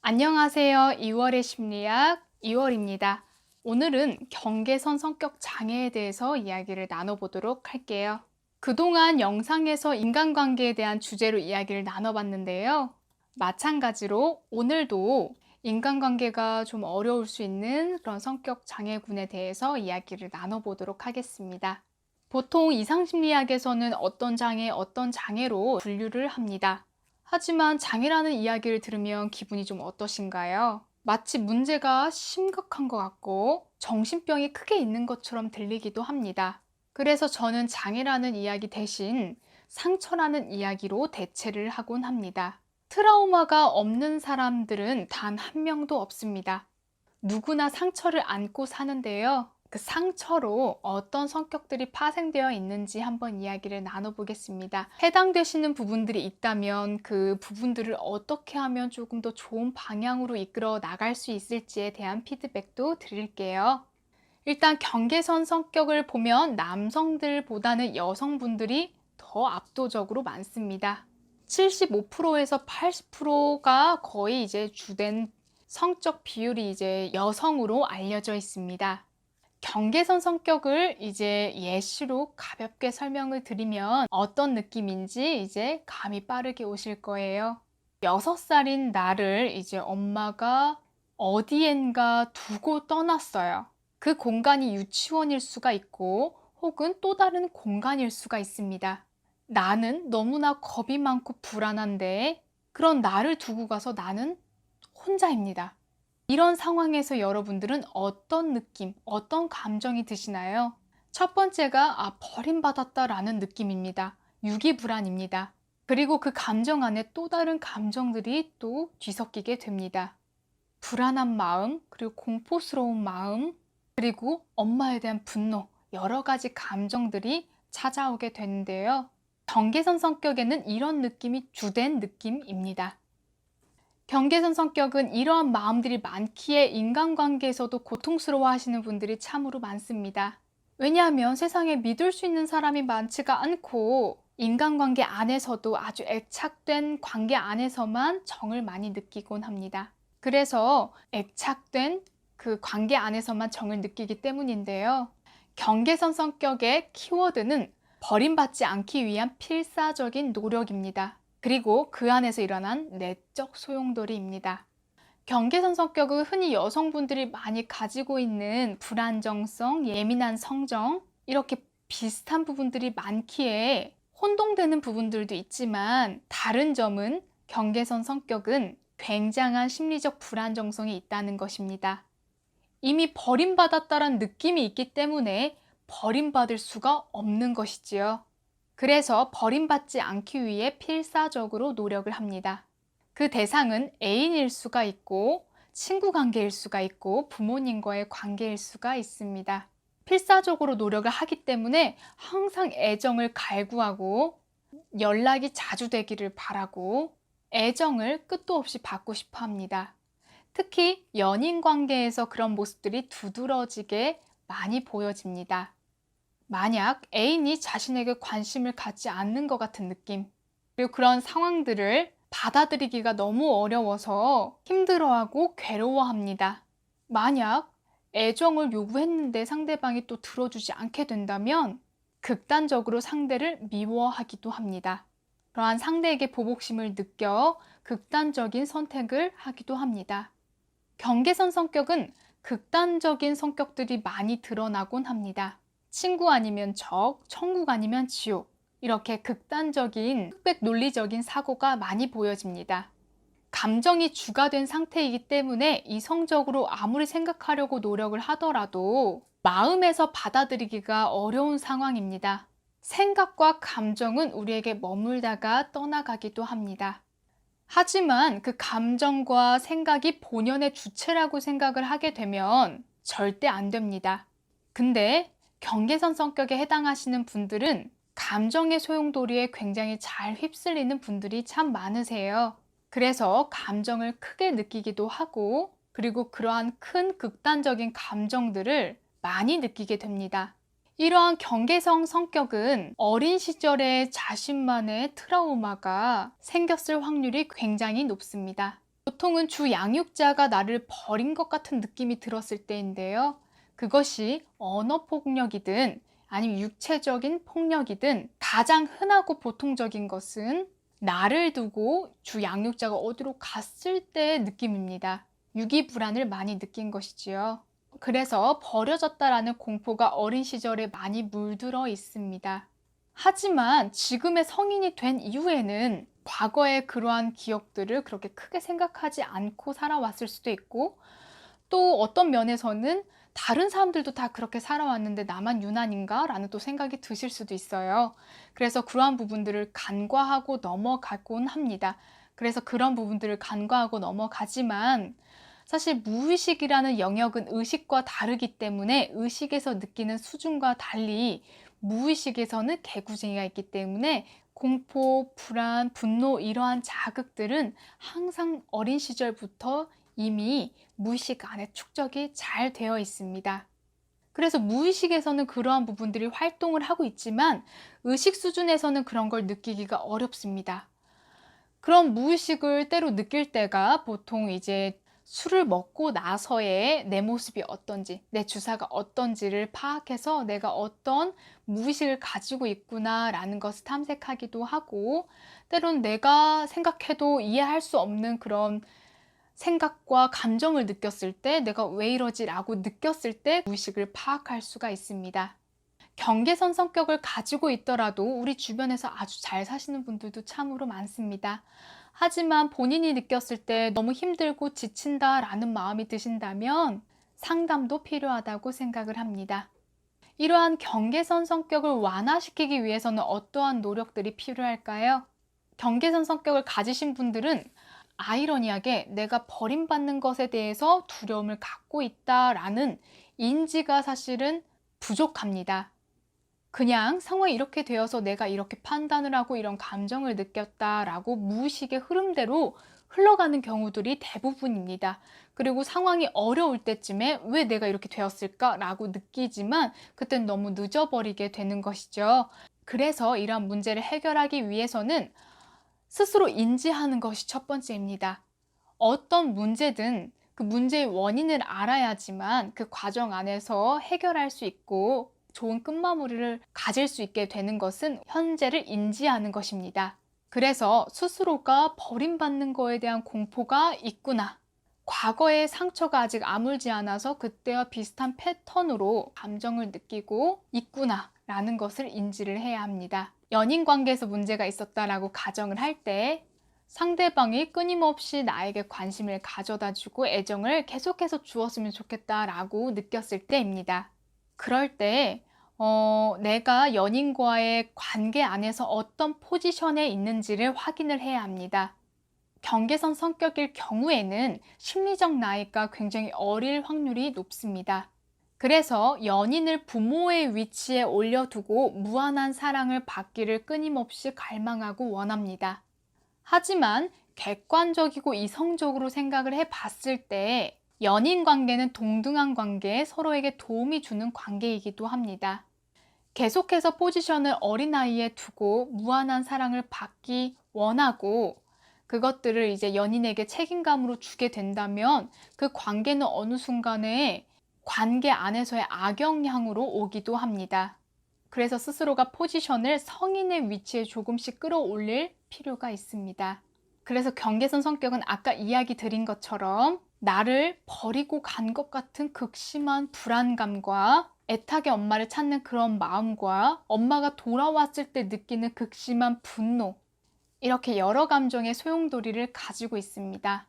안녕하세요. 2월의 심리학 2월입니다. 오늘은 경계선 성격 장애에 대해서 이야기를 나눠보도록 할게요. 그동안 영상에서 인간관계에 대한 주제로 이야기를 나눠봤는데요. 마찬가지로 오늘도 인간관계가 좀 어려울 수 있는 그런 성격 장애군에 대해서 이야기를 나눠보도록 하겠습니다. 보통 이상심리학에서는 어떤 장애, 어떤 장애로 분류를 합니다. 하지만 장애라는 이야기를 들으면 기분이 좀 어떠신가요? 마치 문제가 심각한 것 같고 정신병이 크게 있는 것처럼 들리기도 합니다. 그래서 저는 장애라는 이야기 대신 상처라는 이야기로 대체를 하곤 합니다. 트라우마가 없는 사람들은 단 한 명도 없습니다. 누구나 상처를 안고 사는데요. 그 상처로 어떤 성격들이 파생되어 있는지 한번 이야기를 나눠보겠습니다. 해당되시는 부분들이 있다면 그 부분들을 어떻게 하면 조금 더 좋은 방향으로 이끌어 나갈 수 있을지에 대한 피드백도 드릴게요. 일단 경계선 성격을 보면 남성들보다는 여성분들이 더 압도적으로 많습니다. 75%에서 80%가 거의 이제 주된 성적 비율이 이제 여성으로 알려져 있습니다. 경계선 성격을 이제 예시로 가볍게 설명을 드리면 어떤 느낌인지 이제 감이 빠르게 오실 거예요. 6살인 나를 이제 엄마가 어디엔가 두고 떠났어요. 그 공간이 유치원일 수가 있고 혹은 또 다른 공간일 수가 있습니다. 나는 너무나 겁이 많고 불안한데 그런 나를 두고 가서 나는 혼자입니다. 이런 상황에서 여러분들은 어떤 느낌, 어떤 감정이 드시나요? 첫 번째가 버림받았다라는 느낌입니다. 유기불안입니다. 그리고 그 감정 안에 또 다른 감정들이 또 뒤섞이게 됩니다. 불안한 마음, 그리고 공포스러운 마음, 그리고 엄마에 대한 분노, 여러 가지 감정들이 찾아오게 되는데요. 경계선 성격에는 이런 느낌이 주된 느낌입니다. 경계선 성격은 이러한 마음들이 많기에 인간관계에서도 고통스러워 하시는 분들이 참으로 많습니다. 왜냐하면 세상에 믿을 수 있는 사람이 많지가 않고 인간관계 안에서도 아주 애착된 관계 안에서만 정을 많이 느끼곤 합니다. 그래서 애착된 그 관계 안에서만 정을 느끼기 때문인데요. 경계선 성격의 키워드는 버림받지 않기 위한 필사적인 노력입니다. 그리고 그 안에서 일어난 내적 소용돌이입니다. 경계선 성격은 흔히 여성분들이 많이 가지고 있는 불안정성, 예민한 성정, 이렇게 비슷한 부분들이 많기에 혼동되는 부분들도 있지만 다른 점은 경계선 성격은 굉장한 심리적 불안정성이 있다는 것입니다. 이미 버림받았다는 느낌이 있기 때문에 버림받을 수가 없는 것이지요. 그래서 버림받지 않기 위해 필사적으로 노력을 합니다. 그 대상은 애인일 수가 있고 친구 관계일 수가 있고 부모님과의 관계일 수가 있습니다. 필사적으로 노력을 하기 때문에 항상 애정을 갈구하고 연락이 자주 되기를 바라고 애정을 끝도 없이 받고 싶어 합니다. 특히 연인 관계에서 그런 모습들이 두드러지게 많이 보여집니다. 만약 애인이 자신에게 관심을 갖지 않는 것 같은 느낌, 그리고 그런 상황들을 받아들이기가 너무 어려워서 힘들어하고 괴로워합니다. 만약 애정을 요구했는데 상대방이 또 들어주지 않게 된다면 극단적으로 상대를 미워하기도 합니다. 그러한 상대에게 보복심을 느껴 극단적인 선택을 하기도 합니다. 경계선 성격은 극단적인 성격들이 많이 드러나곤 합니다. 친구 아니면 적, 천국 아니면 지옥, 이렇게 극단적인 흑백 논리적인 사고가 많이 보여집니다. 감정이 주가 된 상태이기 때문에 이성적으로 아무리 생각하려고 노력을 하더라도 마음에서 받아들이기가 어려운 상황입니다. 생각과 감정은 우리에게 머물다가 떠나가기도 합니다. 하지만 그 감정과 생각이 본연의 주체라고 생각을 하게 되면 절대 안 됩니다. 근데 경계선 성격에 해당하시는 분들은 감정의 소용돌이에 굉장히 잘 휩쓸리는 분들이 참 많으세요. 그래서 감정을 크게 느끼기도 하고 그리고 그러한 큰 극단적인 감정들을 많이 느끼게 됩니다. 이러한 경계성 성격은 어린 시절에 자신만의 트라우마가 생겼을 확률이 굉장히 높습니다. 보통은 주 양육자가 나를 버린 것 같은 느낌이 들었을 때인데요. 그것이 언어폭력이든 아니면 육체적인 폭력이든 가장 흔하고 보통적인 것은 나를 두고 주 양육자가 어디로 갔을 때의 느낌입니다. 유기불안을 많이 느낀 것이지요. 그래서 버려졌다라는 공포가 어린 시절에 많이 물들어 있습니다. 하지만 지금의 성인이 된 이후에는 과거의 그러한 기억들을 그렇게 크게 생각하지 않고 살아왔을 수도 있고, 또 어떤 면에서는 다른 사람들도 다 그렇게 살아왔는데 나만 유난인가? 라는 또 생각이 드실 수도 있어요. 그래서 그러한 부분들을 간과하고 넘어가곤 합니다. 그래서 그런 부분들을 간과하고 넘어가지만 사실 무의식이라는 영역은 의식과 다르기 때문에 의식에서 느끼는 수준과 달리 무의식에서는 개구쟁이가 있기 때문에 공포, 불안, 분노 이러한 자극들은 항상 어린 시절부터 이미 무의식 안에 축적이 잘 되어 있습니다. 그래서 무의식에서는 그러한 부분들이 활동을 하고 있지만 의식 수준에서는 그런 걸 느끼기가 어렵습니다. 그런 무의식을 때로 느낄 때가 보통 이제 술을 먹고 나서의 내 모습이 어떤지, 내 주사가 어떤지를 파악해서 내가 어떤 무의식을 가지고 있구나라는 것을 탐색하기도 하고, 때론 내가 생각해도 이해할 수 없는 그런 생각과 감정을 느꼈을 때 내가 왜 이러지라고 느꼈을 때 무의식을 파악할 수가 있습니다. 경계선 성격을 가지고 있더라도 우리 주변에서 아주 잘 사시는 분들도 참으로 많습니다. 하지만 본인이 느꼈을 때 너무 힘들고 지친다라는 마음이 드신다면 상담도 필요하다고 생각을 합니다. 이러한 경계선 성격을 완화시키기 위해서는 어떠한 노력들이 필요할까요? 경계선 성격을 가지신 분들은 아이러니하게 내가 버림받는 것에 대해서 두려움을 갖고 있다라는 인지가 사실은 부족합니다. 그냥 상황이 이렇게 되어서 내가 이렇게 판단을 하고 이런 감정을 느꼈다라고 무의식의 흐름대로 흘러가는 경우들이 대부분입니다. 그리고 상황이 어려울 때쯤에 왜 내가 이렇게 되었을까라고 느끼지만 그땐 너무 늦어버리게 되는 것이죠. 그래서 이러한 문제를 해결하기 위해서는 스스로 인지하는 것이 첫 번째입니다. 어떤 문제든 그 문제의 원인을 알아야지만 그 과정 안에서 해결할 수 있고 좋은 끝마무리를 가질 수 있게 되는 것은 현재를 인지하는 것입니다. 그래서 스스로가 버림받는 거에 대한 공포가 있구나. 과거의 상처가 아직 아물지 않아서 그때와 비슷한 패턴으로 감정을 느끼고 있구나 라는 것을 인지를 해야 합니다. 연인 관계에서 문제가 있었다라고 가정을 할 때 상대방이 끊임없이 나에게 관심을 가져다 주고 애정을 계속해서 주었으면 좋겠다라고 느꼈을 때입니다. 그럴 때 내가 연인과의 관계 안에서 어떤 포지션에 있는지를 확인을 해야 합니다. 경계선 성격일 경우에는 심리적 나이가 굉장히 어릴 확률이 높습니다. 그래서 연인을 부모의 위치에 올려두고 무한한 사랑을 받기를 끊임없이 갈망하고 원합니다. 하지만 객관적이고 이성적으로 생각을 해봤을 때 연인 관계는 동등한 관계에 서로에게 도움이 주는 관계이기도 합니다. 계속해서 포지션을 어린아이에 두고 무한한 사랑을 받기 원하고 그것들을 이제 연인에게 책임감으로 주게 된다면 그 관계는 어느 순간에 관계 안에서의 악영향으로 오기도 합니다. 그래서 스스로가 포지션을 성인의 위치에 조금씩 끌어올릴 필요가 있습니다. 그래서 경계선 성격은 아까 이야기 드린 것처럼 나를 버리고 간 것 같은 극심한 불안감과 애타게 엄마를 찾는 그런 마음과 엄마가 돌아왔을 때 느끼는 극심한 분노, 이렇게 여러 감정의 소용돌이를 가지고 있습니다.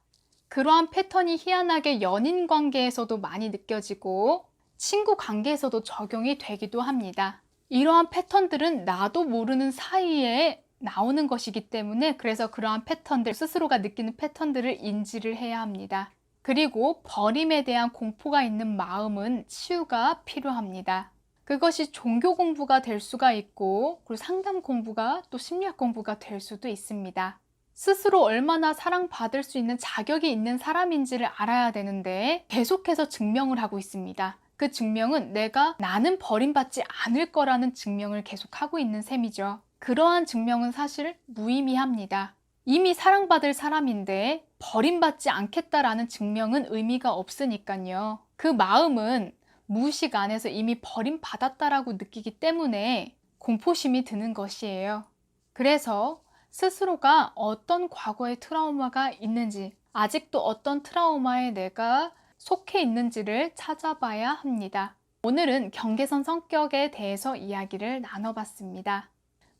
그러한 패턴이 희한하게 연인 관계에서도 많이 느껴지고 친구 관계에서도 적용이 되기도 합니다. 이러한 패턴들은 나도 모르는 사이에 나오는 것이기 때문에 그래서 그러한 패턴들, 스스로가 느끼는 패턴들을 인지를 해야 합니다. 그리고 버림에 대한 공포가 있는 마음은 치유가 필요합니다. 그것이 종교 공부가 될 수가 있고 그리고 상담 공부가 또 심리학 공부가 될 수도 있습니다. 스스로 얼마나 사랑받을 수 있는 자격이 있는 사람인지를 알아야 되는데 계속해서 증명을 하고 있습니다. 그 증명은 나는 버림받지 않을 거라는 증명을 계속하고 있는 셈이죠. 그러한 증명은 사실 무의미합니다. 이미 사랑받을 사람인데 버림받지 않겠다라는 증명은 의미가 없으니까요. 그 마음은 무의식 안에서 이미 버림받았다라고 느끼기 때문에 공포심이 드는 것이에요. 그래서 스스로가 어떤 과거의 트라우마가 있는지, 아직도 어떤 트라우마에 내가 속해 있는지를 찾아봐야 합니다. 오늘은 경계선 성격에 대해서 이야기를 나눠봤습니다.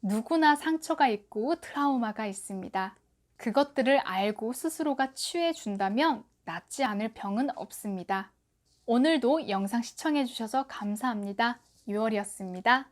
누구나 상처가 있고 트라우마가 있습니다. 그것들을 알고 스스로가 치유해 준다면 낫지 않을 병은 없습니다. 오늘도 영상 시청해 주셔서 감사합니다. 6월이었습니다.